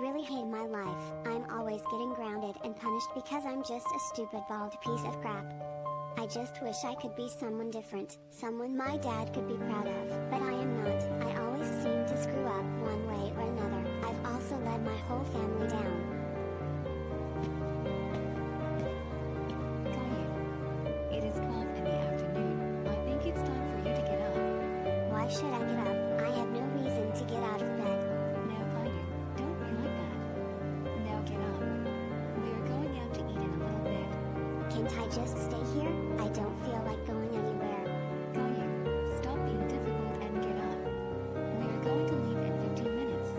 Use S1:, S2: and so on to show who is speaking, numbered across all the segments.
S1: really hate my life. I'm always getting grounded and punished because I'm just a stupid bald piece of crap. I just wish I could be someone different, someone my dad could be proud of, but I am not. I always seem to screw up one way or another. I've also let my whole family down.
S2: Caillou. It is 12 in the afternoon. I think it's time for you to get up.
S1: Why should I get up? I have no reason to get out of bed.
S2: Now Caillou, don't be like that. Now get up. We're going out to eat in a little bit.
S1: Can't I just stay here? I don't feel like going anywhere.
S2: Caillou, stop being difficult and get up. We're going to leave in 15 minutes.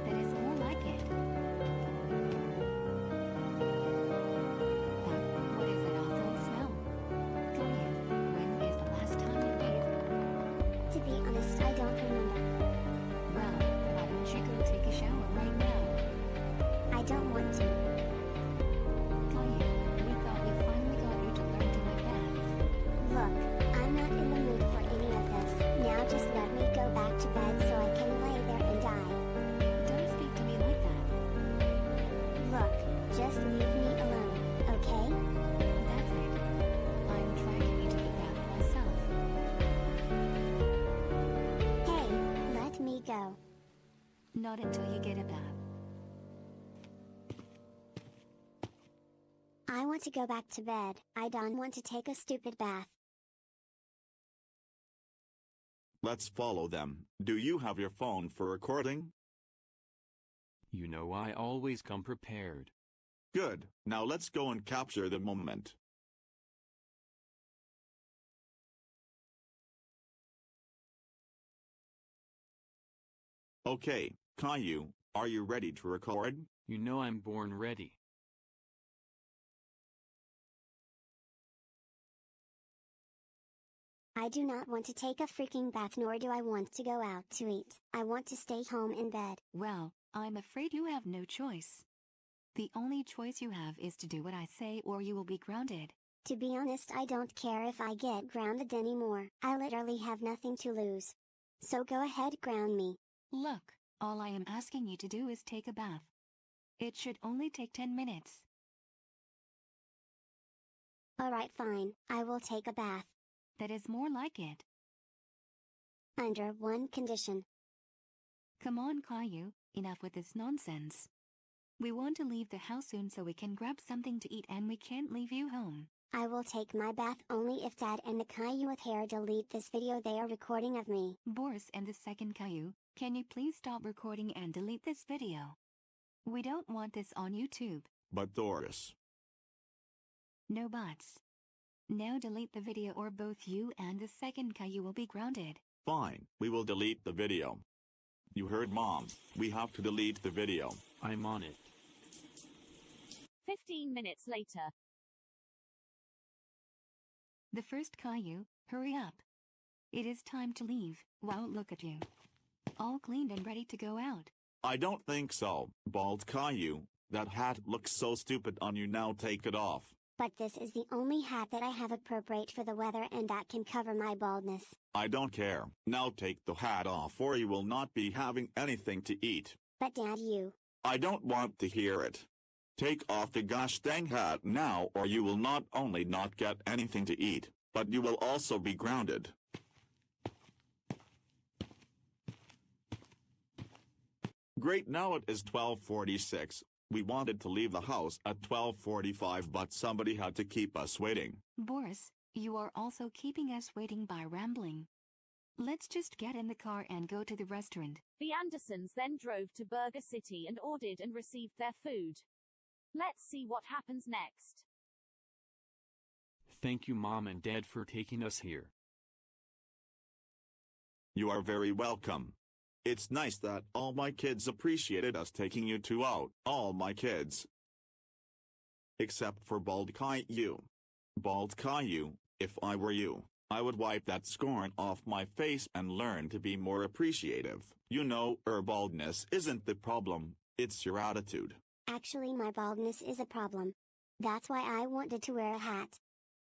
S2: That is more like it. What is that awful smell? Caillou, when is the last time you bathed?
S1: To be honest, I don't remember.
S2: Well, why don't you go take a shower right now?
S1: I don't want to.
S2: Caillou, we thought we finally got you to learn to make baths.
S1: Look, I'm not in the mood for any of this. Now just let me go back to bed so I can lay there and die.
S2: Don't speak to me like that.
S1: Look, just leave me alone, okay?
S2: That's it. I'm dragging you to the bath myself.
S1: Hey, let me go.
S2: Not until you get a bath.
S1: I want to go back to bed. I don't want to take a stupid bath.
S3: Let's follow them. Do you have your phone for recording?
S4: You know I always come prepared.
S3: Good. Now let's go and capture the moment. Okay, Caillou, are you ready to record?
S4: You know I'm born ready.
S1: I do not want to take a freaking bath, nor do I want to go out to eat. I want to stay home in bed.
S2: Well, I'm afraid you have no choice. The only choice you have is to do what I say or you will be grounded.
S1: To be honest, I don't care if I get grounded anymore. I literally have nothing to lose. So go ahead, ground me.
S2: Look, all I am asking you to do is take a bath. It should only take 10 minutes.
S1: Alright, fine. I will take a bath.
S2: That is more like it.
S1: Under one condition.
S2: Come on, Caillou, enough with this nonsense. We want to leave the house soon so we can grab something to eat and we can't leave you home.
S1: I will take my bath only if Dad and the Caillou with hair delete this video they are recording of me.
S2: Boris and the second Caillou, can you please stop recording and delete this video? We don't want this on YouTube.
S3: But Doris.
S2: No buts. Now delete the video or both you and the second Caillou will be grounded.
S3: Fine, we will delete the video. You heard Mom, we have to delete the video.
S4: I'm on it.
S5: 15 minutes later.
S2: The first Caillou, hurry up. It is time to leave. Wow, look at you. All cleaned and ready to go out.
S3: I don't think so, Bald Caillou. That hat looks so stupid on you, now take it off.
S1: But this is the only hat that I have appropriate for the weather and that can cover my baldness.
S3: I don't care. Now take the hat off or you will not be having anything to eat.
S1: But Dad, you.
S3: I don't want to hear it. Take off the gosh dang hat now or you will not only not get anything to eat, but you will also be grounded. Great, now it is 12:46. We wanted to leave the house at 12:45 but somebody had to keep us waiting.
S2: Boris, you are also keeping us waiting by rambling. Let's just get in the car and go to the restaurant.
S5: The Andersons then drove to Burger City and ordered and received their food. Let's see what happens next.
S4: Thank you Mom and Dad for taking us here.
S3: You are very welcome. It's nice that all my kids appreciated us taking you two out. All my kids. Except for Bald Caillou. Bald Caillou, if I were you, I would wipe that scorn off my face and learn to be more appreciative. You know, baldness isn't the problem, it's your attitude.
S1: Actually, my baldness is a problem. That's why I wanted to wear a hat.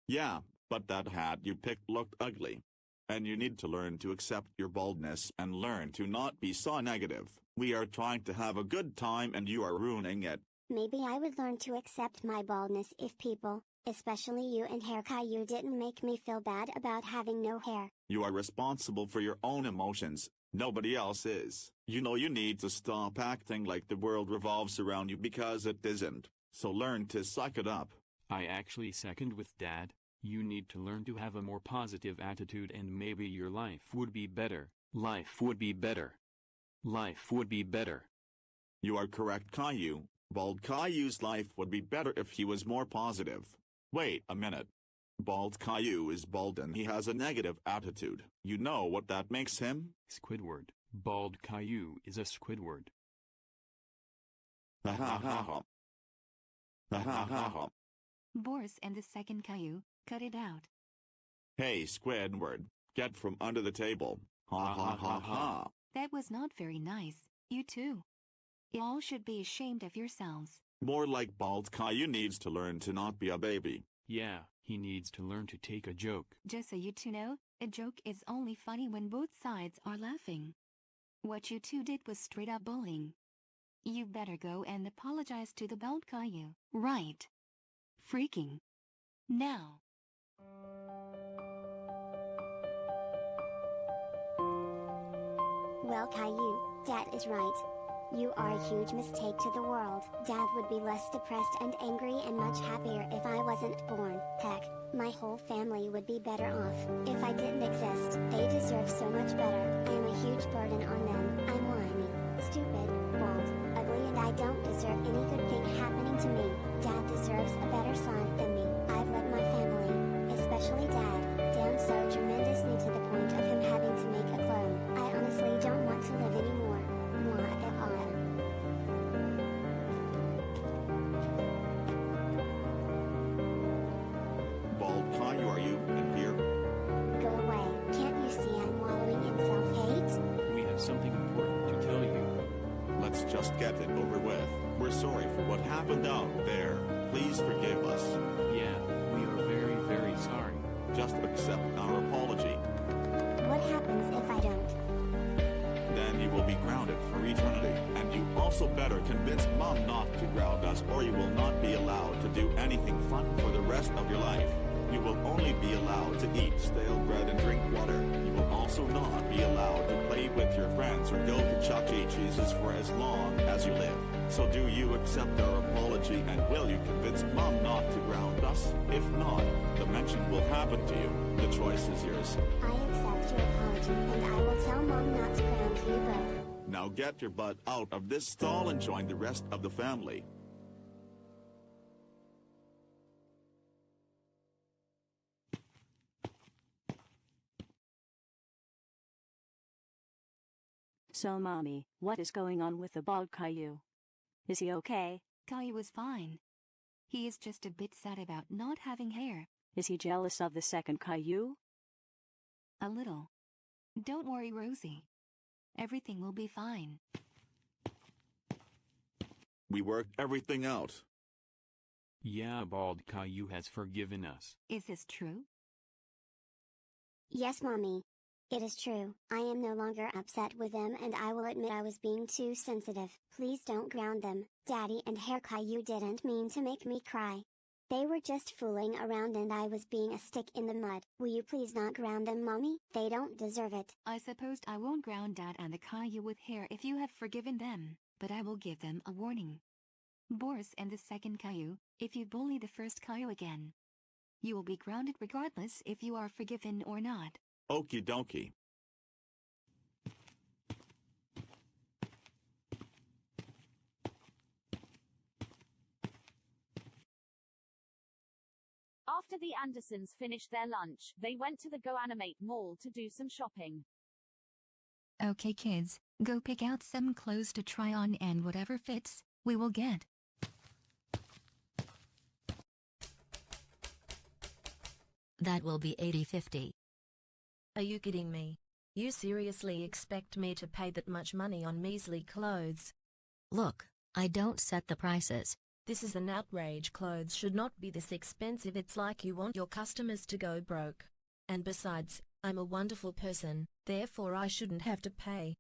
S3: Yeah, but that hat you picked looked ugly. And you need to learn to accept your baldness and learn to not be so negative. We are trying to have a good time and you are ruining it.
S1: Maybe I would learn to accept my baldness if people, especially you and Hair Caillou, didn't make me feel bad about having no hair.
S3: You are responsible for your own emotions. Nobody else is. You know you need to stop acting like the world revolves around you because it isn't. So learn to suck it up.
S4: I actually second with Dad. You need to learn to have a more positive attitude and maybe your life would be better. Life would be better. Life would be better.
S3: You are correct, Caillou. Bald Caillou's life would be better if he was more positive. Wait a minute. Bald Caillou is bald and he has a negative attitude. You know what that makes him?
S4: Squidward. Bald Caillou is a Squidward.
S3: Ha ha ha ha. Ha ha ha ha.
S2: Boris and the second Caillou, cut it out.
S3: Hey Squidward, get from under the table. Ha ha ha ha.
S2: That was not very nice, you two. You all should be ashamed of yourselves.
S3: More like Bald Caillou needs to learn to not be a baby.
S4: Yeah, he needs to learn to take a joke.
S2: Just so you two know, a joke is only funny when both sides are laughing. What you two did was straight up bullying. You better go and apologize to the Bald Caillou. Right. Freaking. Now.
S1: Well, Caillou, Dad is right. You are a huge mistake to the world. Dad would be less depressed and angry and much happier if I wasn't born. Heck, my whole family would be better off if I didn't exist. They deserve so much better. I am a huge burden on them. I'm whiny, stupid, bald, ugly, and I don't deserve any good thing happening to me. Dad deserves a better son than me. I've let my family, especially Dad, down so tremendously to the point of him having to make a clone. I honestly don't want to live anymore.
S3: Bald Caillou, are you in here?
S1: Go away. Can't you see I'm wallowing in self-hate?
S4: We have something important to tell you.
S3: Let's just get it over with. We're sorry for what happened out there. Please forgive us.
S4: Yeah, we are very, very sorry.
S3: Just accept our apology.
S1: What happens if I don't?
S3: Then you will be grounded for eternity. And you also better convince Mom not to ground us or you will not be allowed to do anything fun for the rest of your life. You will only be allowed to eat stale bread and drink water. You will also not be allowed to play with your friends or go to Chuck E. Cheese's for as long as you live. So do you accept our apology and will you convince Mom not to ground us? If not, the mention will happen to you. The choice is yours.
S1: I accept your apology and I will tell Mom not to ground you both.
S3: Now get your butt out of this stall and join the rest of the family.
S6: So Mommy, what is going on with the Bald Caillou? Is he okay?
S2: Caillou is fine. He is just a bit sad about not having hair.
S6: Is he jealous of the second Caillou?
S2: A little. Don't worry, Rosie. Everything will be fine.
S3: We worked everything out.
S4: Yeah, Bald Caillou has forgiven us.
S2: Is this true?
S1: Yes, Mommy. It is true. I am no longer upset with them and I will admit I was being too sensitive. Please don't ground them. Daddy and Hair Caillou didn't mean to make me cry. They were just fooling around and I was being a stick in the mud. Will you please not ground them, Mommy? They don't deserve it.
S2: I suppose I won't ground Dad and the Caillou with hair if you have forgiven them, but I will give them a warning. Boris and the second Caillou, if you bully the first Caillou again, you will be grounded regardless if you are forgiven or not.
S3: Okie dokie.
S5: After the Andersons finished their lunch, they went to the Go Animate Mall to do some shopping.
S2: Okay kids, go pick out some clothes to try on and whatever fits, we will get.
S7: That will be 80-50. Are you kidding me? You seriously expect me to pay that much money on measly clothes? Look, I don't set the prices. This is an outrage. Clothes should not be this expensive. It's like you want your customers to go broke. And besides, I'm a wonderful person, therefore I shouldn't have to pay.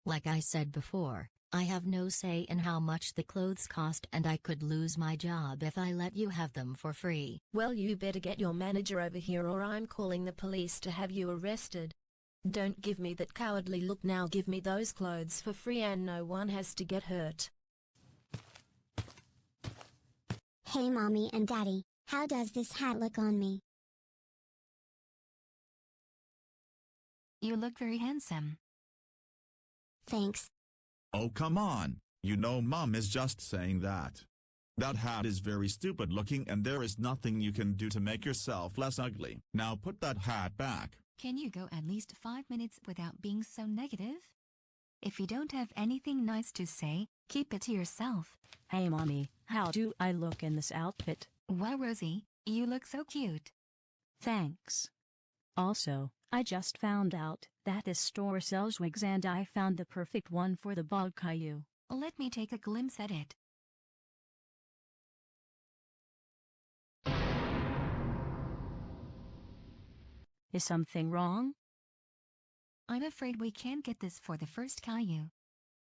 S8: Like I said before, I have no say in how much the clothes cost, and I could lose my job if I let you have them for free.
S7: Well, you better get your manager over here or I'm calling the police to have you arrested. Don't give me that cowardly look now, give me those clothes for free and no one has to get hurt.
S1: Hey Mommy and Daddy, how does this hat look on me?
S2: You look very handsome.
S1: Thanks.
S3: Oh come on, you know Mom is just saying that. That hat is very stupid looking and there is nothing you can do to make yourself less ugly. Now put that hat back.
S2: Can you go at least 5 minutes without being so negative? If you don't have anything nice to say, keep it to yourself.
S6: Hey Mommy, how do I look in this outfit?
S2: Wow, Rosie, you look so cute.
S6: Thanks. Also, I just found out that this store sells wigs and I found the perfect one for the bald Caillou.
S2: Let me take a glimpse at it.
S6: Is something wrong?
S2: I'm afraid we can't get this for the first Caillou.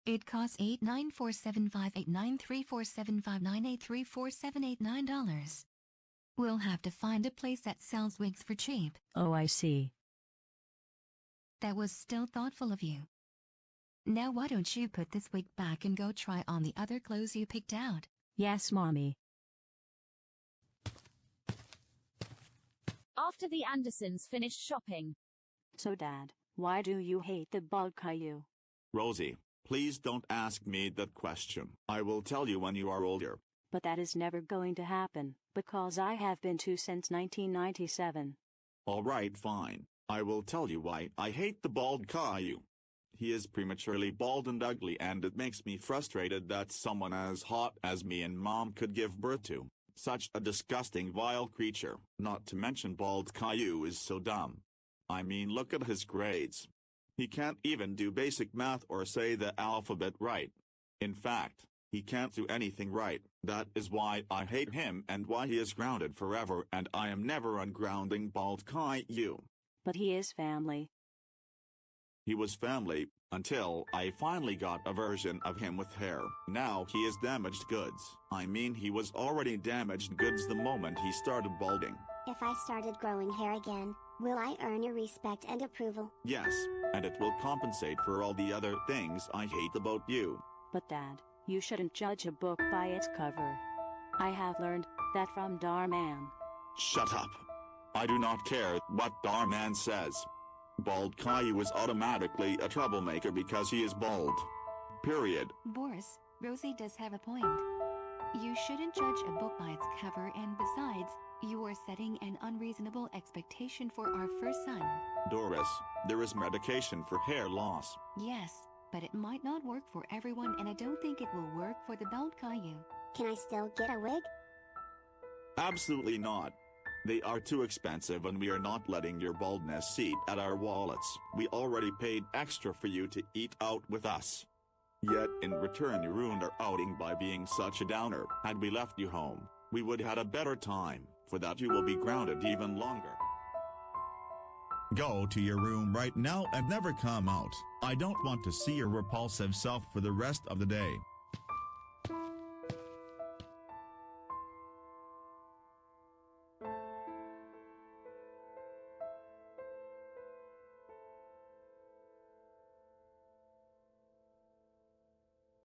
S2: It costs $89475893475983478 We'll have to find a place that sells wigs for cheap.
S6: Oh, I see.
S2: That was still thoughtful of you. Now why don't you put this wig back and go try on the other clothes you picked out?
S6: Yes, Mommy.
S5: After the Andersons finished shopping.
S6: So Dad, why do you hate the bald Caillou?
S3: Rosie, please don't ask me that question. I will tell you when you are older.
S6: But that is never going to happen, because I have been to since 1997.
S3: Alright, fine. I will tell you why I hate the bald Caillou. He is prematurely bald and ugly and it makes me frustrated that someone as hot as me and Mom could give birth to such a disgusting vile creature. Not to mention bald Caillou is so dumb. I mean, look at his grades. He can't even do basic math or say the alphabet right. In fact, he can't do anything right. That is why I hate him and why he is grounded forever, and I am never ungrounding bald Caillou.
S6: But he is family.
S3: He was family, until I finally got a version of him with hair. Now he is damaged goods. I mean, he was already damaged goods the moment he started balding.
S1: If I started growing hair again, will I earn your respect and approval?
S3: Yes, and it will compensate for all the other things I hate about you.
S6: But Dad, you shouldn't judge a book by its cover. I have learned that from Darman.
S3: Shut up. I do not care what Darman says. Bald Caillou is automatically a troublemaker because he is bald. Period.
S2: Boris, Rosie does have a point. You shouldn't judge a book by its cover, and besides, you are setting an unreasonable expectation for our first son.
S3: Doris, there is medication for hair loss.
S2: Yes, but it might not work for everyone, and I don't think it will work for the bald Caillou.
S1: Can I still get a wig?
S3: Absolutely not. They are too expensive and we are not letting your baldness seat at our wallets. We already paid extra for you to eat out with us. Yet in return you ruined our outing by being such a downer. Had we left you home, we would have had a better time. For that you will be grounded even longer. Go to your room right now and never come out. I don't want to see your repulsive self for the rest of the day.